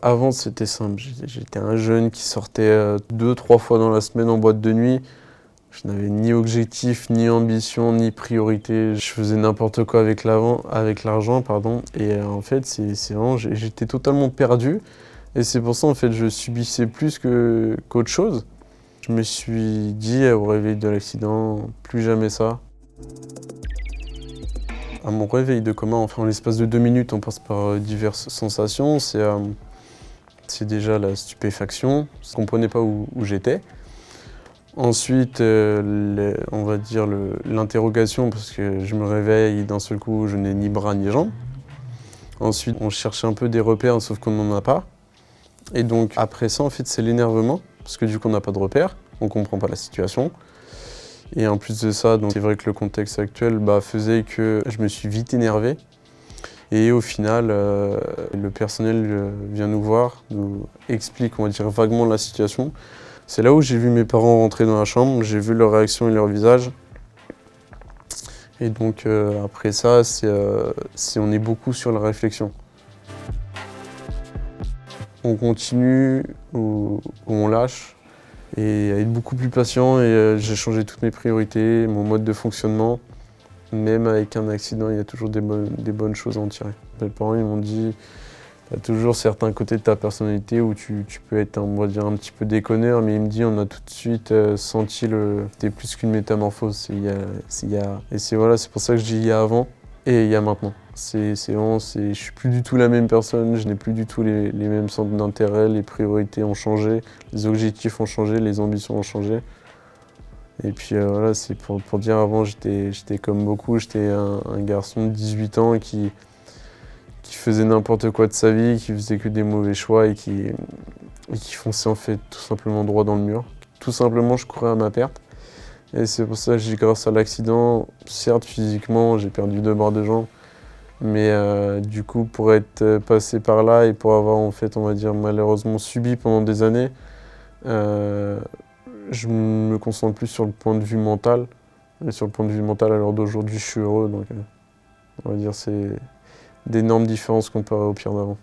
Avant, c'était simple. J'étais un jeune qui sortait 2-3 fois dans la semaine en boîte de nuit. Je n'avais ni objectif, ni ambition, ni priorité. Je faisais n'importe quoi avec l'argent, pardon. Et en fait, c'est vraiment, j'étais totalement perdu. Et c'est pour ça, en fait, je subissais plus qu'autre chose. Je me suis dit au réveil de l'accident, plus jamais ça. À mon réveil de coma, enfin, en l'espace de 2 minutes, on passe par diverses sensations. C'est déjà la stupéfaction, je ne comprenais pas où j'étais. Ensuite, on va dire l'interrogation, parce que je me réveille d'un seul coup, je n'ai ni bras ni jambes. Ensuite, on cherche un peu des repères, sauf qu'on n'en a pas. Et donc après ça, en fait, c'est l'énervement, parce que du coup, on n'a pas de repères, on ne comprend pas la situation. Et en plus de ça, c'est vrai que le contexte actuel faisait que je me suis vite énervé. Et au final, le personnel vient nous voir, nous explique, on va dire, vaguement la situation. C'est là où j'ai vu mes parents rentrer dans la chambre, j'ai vu leur réaction et leur visage. Et donc après ça, on est beaucoup sur la réflexion. On continue ou on lâche et à être beaucoup plus patient. Et j'ai changé toutes mes priorités, mon mode de fonctionnement. Même avec un accident, il y a toujours des bonnes choses à en tirer. Mes parents ils m'ont dit, il y a toujours certains côtés de ta personnalité où tu peux être, on va dire, un petit peu déconneur, mais il me dit, on a tout de suite senti t'es plus qu'une métamorphose. Et c'est pour ça que je dis il y a avant et il y a maintenant. Je suis plus du tout la même personne, je n'ai plus du tout les mêmes centres d'intérêt, les priorités ont changé, les objectifs ont changé, les ambitions ont changé. Et puis voilà, c'est pour dire, avant j'étais comme beaucoup, j'étais un garçon de 18 ans qui faisait n'importe quoi de sa vie, qui faisait que des mauvais choix et qui fonçait en fait tout simplement droit dans le mur. Tout simplement, je courais à ma perte. Et c'est pour ça que j'ai, grâce à l'accident, certes physiquement, j'ai perdu 2 bras de jambes, mais du coup, pour être passé par là et pour avoir, en fait, on va dire, malheureusement subi pendant des années, je me concentre plus sur le point de vue mental. Et sur le point de vue mental, à l'heure d'aujourd'hui, je suis heureux. Donc, on va dire c'est d'énormes différences comparées au pire d'avant.